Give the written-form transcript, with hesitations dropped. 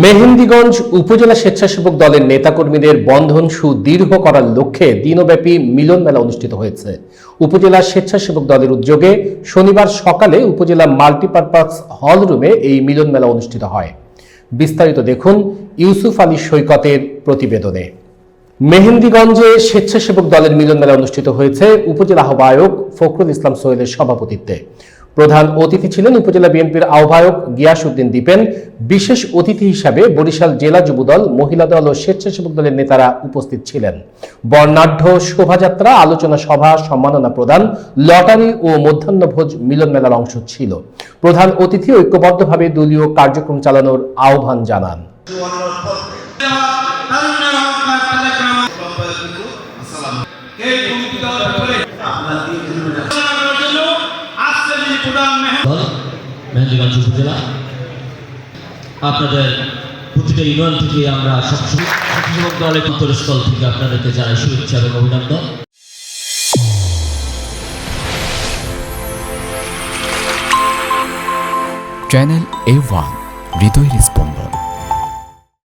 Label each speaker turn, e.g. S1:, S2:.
S1: মেহেন্দিগঞ্জ উপজেলা স্বেচ্ছাসেবক দলের নেতাকর্মীদের বন্ধন সুদৃঢ় করার লক্ষ্যে দিনব্যাপী মিলন মেলা অনুষ্ঠিত হয়েছে। উপজেলা স্বেচ্ছাসেবক দলের উদ্যোগে শনিবার সকালে উপজেলা মাল্টিপারপাস হল রুমে এই মিলন মেলা অনুষ্ঠিত হয়। বিস্তারিত দেখুন ইউসুফ আলী সৈকতের প্রতিবেদনে। মেহেন্দিগঞ্জে স্বেচ্ছাসেবক দলের মিলন মেলা অনুষ্ঠিত হয়েছে উপজেলা আহ্বায়ক ফখরুল ইসলাম সোহেলের সভাপতিত্বে। প্রধান অতিথি ছিলেন উপজেলা বিএনপির আহ্বায়ক গিয়াসউদ্দিন দীপেন। বিশেষ অতিথি হিসাবে বরিশাল জেলা যুবদল, মহিলা দল ও স্বেচ্ছাসেবক দলের নেতারা উপস্থিত ছিলেন। বর্ণাঢ্য শোভাযাত্রা, আলোচনা সভা, সম্মাননা প্রদান, লটারি ও মধ্যাহ্নভোজ মিলন মেলার অংশ ছিল। প্রধান অতিথি ঐক্যবদ্ধভাবে দলীয় কার্যক্রম চালানোর আহ্বান জানান।
S2: মেহেন্দিগঞ্জ উপজেলা আপনাদের প্রতিটা ইউনিয়ন থেকে আমরা স্বেচ্ছাসেবক দলের উত্তরস্থল থেকে আপনাদেরকে জানাই শুভেচ্ছা এবং অভিনন্দন।
S3: চ্যানেল A1 হৃদয়ের স্পন্দন।